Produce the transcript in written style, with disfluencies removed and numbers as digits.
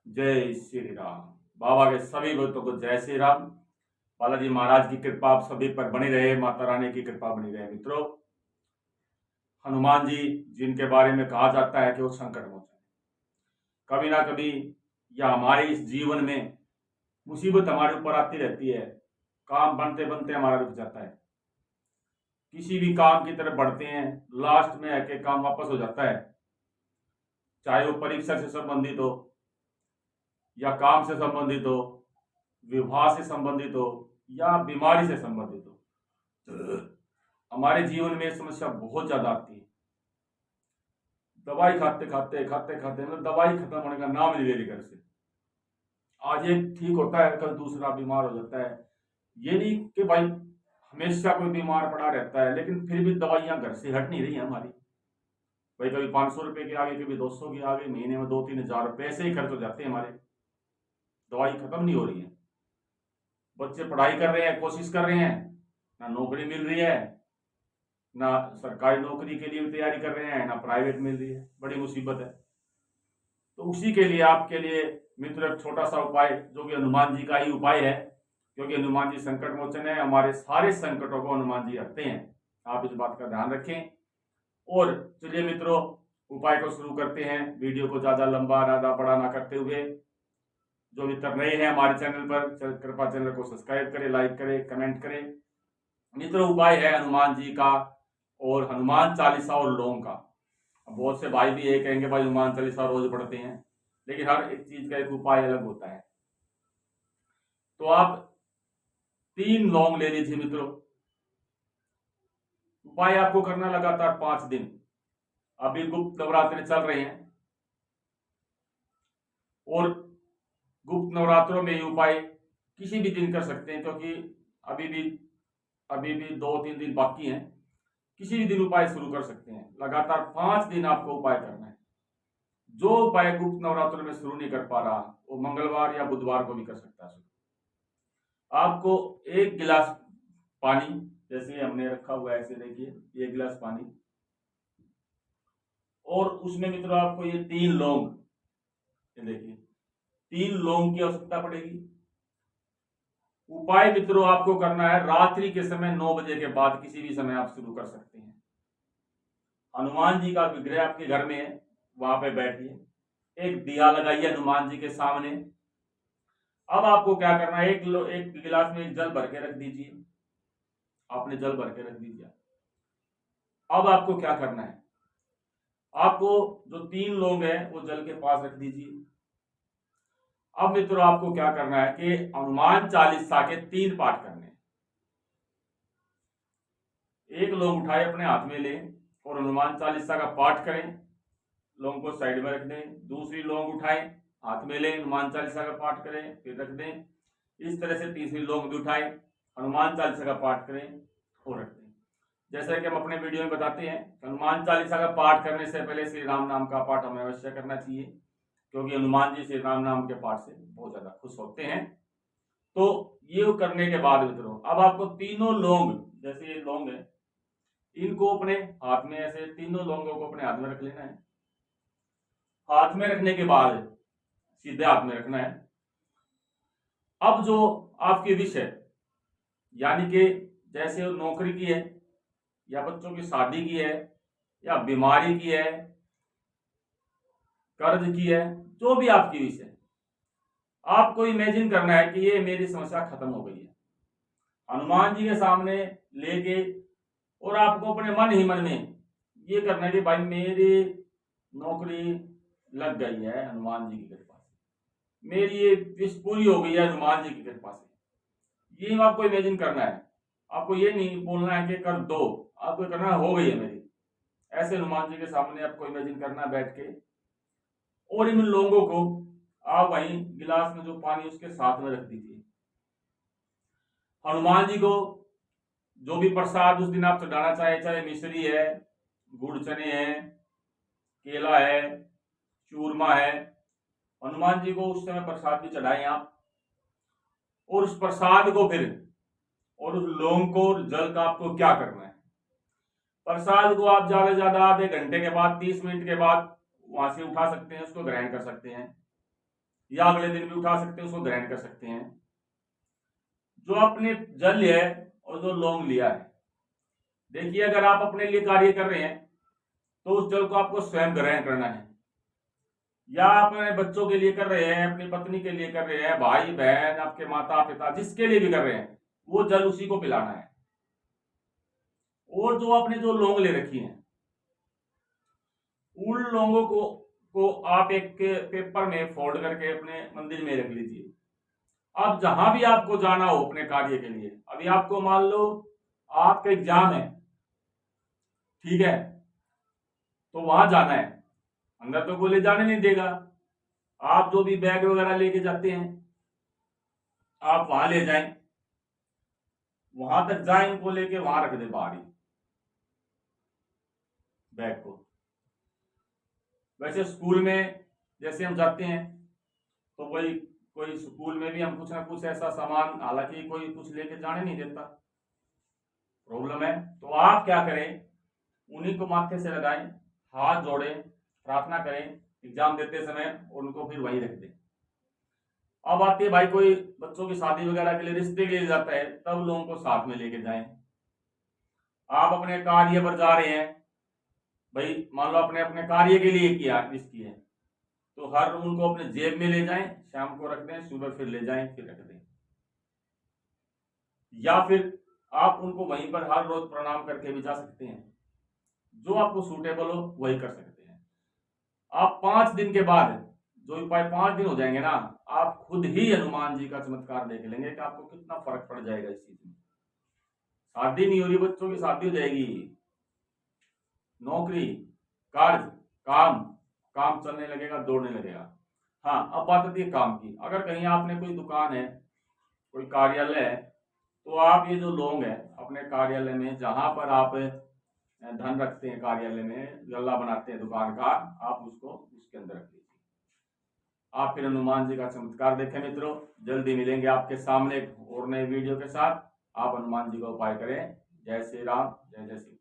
जय श्री राम। बाबा के सभी भक्तों को जय श्री राम। बालाजी महाराज की कृपा आप सभी पर बनी रहे, माता रानी की कृपा बनी रहे। मित्रों, हनुमान जी जिनके बारे में कहा जाता है कि वो संकट मोचन, कभी ना कभी या हमारे इस जीवन में मुसीबत हमारे ऊपर आती रहती है। काम बनते बनते हमारा रुक जाता है, किसी भी काम की तरफ बढ़ते हैं, लास्ट में आके काम वापस हो जाता है। चाहे वो परीक्षा से संबंधित हो या काम से संबंधित हो, विवाह से संबंधित हो या बीमारी से संबंधित हो, हमारे जीवन में समस्या बहुत ज्यादा आती है। दवाई खाते खाते मतलब दवाई खत्म होने का नाम नहीं ले रही घर से। आज एक ठीक होता है, कल दूसरा बीमार हो जाता है। ये नहीं कि भाई हमेशा कोई बीमार पड़ा रहता है, लेकिन फिर भी दवाइयां घर से हट नहीं रही हैं हमारी। भाई कभी 500 रुपए की आ गई, कभी 200 की आ गई, महीने में 2-3 हजार रुपए ऐसे ही खर्च हो जाते हैं हमारे। दवाई खत्म नहीं हो रही है। बच्चे पढ़ाई कर रहे हैं, कोशिश कर रहे हैं, ना नौकरी मिल रही है, ना सरकारी नौकरी के लिए तैयारी कर रहे हैं, ना प्राइवेट मिल रही है। बड़ी मुसीबत है। तो उसी के लिए आपके लिए मित्र एक छोटा सा उपाय, जो कि हनुमान जी का ही उपाय है, क्योंकि हनुमान जी संकट मोचन है। हमारे सारे संकटों को हनुमान जी हरते हैं। आप इस बात का ध्यान रखें। और चलिए मित्रों, उपाय को शुरू करते हैं। वीडियो को ज्यादा लंबा ना बड़ा ना करते हुए, जो मित्र नए हैं हमारे चैनल पर, कृपा चैनल को सब्सक्राइब करें, लाइक करें, कमेंट करें। मित्रों, उपाय है हनुमान जी का और हनुमान चालीसा और लौंग का। बहुत से भाई भी ये कहेंगे भाई हनुमान चालीसा रोज पढ़ते हैं, लेकिन हर एक चीज का एक उपाय अलग होता है। तो आप 3 लौंग ले लीजिए मित्रों। उपाय आपको करना लगातार 5 दिन। अभी गुप्त नवरात्रि चल रहे हैं और गुप्त नवरात्रों में ये उपाय किसी भी दिन कर सकते हैं, क्योंकि अभी भी 2-3 दिन बाकी हैं। किसी भी दिन उपाय शुरू कर सकते हैं। लगातार 5 दिन आपको उपाय करना है। जो उपाय गुप्त नवरात्रों में शुरू नहीं कर पा रहा, वो मंगलवार या बुधवार को भी कर सकता है। आपको 1 गिलास पानी, जैसे हमने रखा हुआ है ऐसे देखिए, 1 गिलास पानी, और उसमें मित्रों आपको ये 3 लौंग, ये देखिए 3 लौंग की आवश्यकता पड़ेगी। उपाय मित्रों आपको करना है रात्रि के समय 9 बजे के बाद, किसी भी समय आप शुरू कर सकते हैं। हनुमान जी का विग्रह आपके घर में है, वहां पे बैठिए, एक दिया लगाइए हनुमान जी के सामने। अब आपको क्या करना है, एक गिलास में जल भर के रख दीजिए। आपने जल भर के रख दीजिए। अब आपको क्या करना है, आपको जो 3 लोग हैं वो जल के पास रख दीजिए। अब मित्रों आपको क्या करना है कि हनुमान चालीसा के 3 पाठ करने हैं। एक लौंग उठाए अपने हाथ में लें और हनुमान चालीसा का पाठ करें। लौंग को साइड में रख दें। दूसरी लौंग उठाएं, हाथ में लें, हनुमान चालीसा का पाठ करें, फिर रख दें। इस तरह से तीसरी लौंग भी उठाएं, हनुमान चालीसा का पाठ करें और रख दें। जैसा कि हम अपने वीडियो में बताते हैं, हनुमान चालीसा का पाठ करने से पहले श्री राम नाम का पाठ हमें अवश्य करना चाहिए, क्योंकि हनुमान जी श्री राम नाम के पाठ से बहुत ज्यादा खुश होते हैं। तो ये करने के बाद मित्रों, अब आपको तीनों लौंग, जैसे ये लौंग है, इनको अपने हाथ में, ऐसे तीनों लौंगों को अपने हाथ में रख लेना है। हाथ में रखने के बाद सीधे हाथ में रखना है। अब जो आपकी विश है, यानी कि जैसे नौकरी की है या बच्चों की शादी की है या बीमारी की है, कर्ज की है, जो भी आपकी विश है, आपको इमेजिन करना है कि ये मेरी समस्या खत्म हो गई है। हनुमान जी के सामने लेके, और आपको अपने मन ही मन में ये करना है कि भाई मेरी नौकरी लग गई है हनुमान जी की कृपा से, मेरी ये विश पूरी हो गई है हनुमान जी की कृपा से। ये आपको इमेजिन करना है। आपको ये नहीं बोलना है कि कर दो, आपको करना है हो गई है मेरी। ऐसे हनुमान जी के सामने आपको इमेजिन करना बैठ के, और इन लोगों को आप वहीं गिलास में जो पानी उसके साथ में रख दीजिए। हनुमान जी को जो भी प्रसाद उस दिन आप चढ़ाना चाहे, चाहे मिश्री है, गुड़ चने है, केला है, चूरमा है, हनुमान जी को उस समय प्रसाद भी चढ़ाएं आप। और उस प्रसाद को फिर, और उस लौंग को, जल का आपको क्या करना है, प्रसाद को आप ज्यादा से ज्यादा आधे घंटे के बाद, 30 मिनट के बाद वहां से उठा सकते हैं, उसको ग्रहण कर सकते हैं। या अगले दिन भी उठा सकते हैं, उसको ग्रहण कर सकते हैं। जो आपने जल है और जो लौंग लिया है, देखिए अगर आप अपने लिए कार्य कर रहे हैं तो उस जल को आपको स्वयं ग्रहण करना है, या आप अपने बच्चों के लिए कर रहे हैं, अपनी पत्नी के लिए कर रहे हैं, भाई बहन, आपके माता पिता, जिसके लिए भी कर रहे हैं, वो जल उसी को पिलाना है। और जो आपने जो लौंग ले रखी है, उन लौंगों को आप एक पेपर में फोल्ड करके अपने मंदिर में रख लीजिए। अब जहां भी आपको जाना हो अपने कार्य के लिए, अभी आपको मान लो आपका एग्जाम है, ठीक है, तो वहां जाना है, अंदर तो कोई ले जाने नहीं देगा। आप जो भी बैग वगैरह लेके जाते हैं आप वहां ले जाएं, वहां तक जाएं, उनको लेके वहां रख दे बाहर ही बैग को। वैसे स्कूल में जैसे हम जाते हैं तो वही कोई स्कूल में भी हम कुछ ना कुछ ऐसा सामान, हालांकि कोई कुछ लेके जाने नहीं देता, प्रॉब्लम है, तो आप क्या करें, उन्हीं को माथे से लगाएं, हाथ जोड़ें, प्रार्थना करें एग्जाम देते समय, और उनको फिर वहीं रख दें। अब आती है भाई कोई बच्चों की शादी वगैरह के लिए, रिश्ते के लिए जाता है, तब लोगों को साथ में लेके जाएं। आप अपने कार्य पर जा रहे हैं भाई, मान लो अपने अपने कार्य के लिए किया इसकी है, तो हर उनको अपने जेब में ले जाएं, शाम को रख दें, सुबह फिर ले जाएं, फिर रख दें। या फिर आप उनको वहीं पर हर रोज प्रणाम करके भी जा सकते हैं, जो आपको सूटेबल हो वही कर सकते हैं। आप 5 दिन के बाद, जो उपाय 5 दिन हो जाएंगे ना, आप खुद ही हनुमान जी का चमत्कार देख लेंगे कि आपको कितना फर्क पड़ जाएगा इस चीज में। शादी नहीं हो रही, बच्चों की शादी हो जाएगी, नौकरी, कार्य, काम काम चलने लगेगा, दौड़ने लगेगा। हाँ, अब बात आती है काम की। अगर कहीं आपने कोई दुकान है, कोई कार्यालय है, तो आप ये जो लोग हैं अपने कार्यालय में, जहां पर आप धन रखते हैं, कार्यालय में गल्ला बनाते हैं दुकान का, आप उसको उसके अंदर रख लीजिए। आप फिर हनुमान जी का चमत्कार देखें मित्रों। जल्दी मिलेंगे आपके सामने एक और नए वीडियो के साथ। आप हनुमान जी का उपाय करें। जय श्री राम, जय जय श्री राम।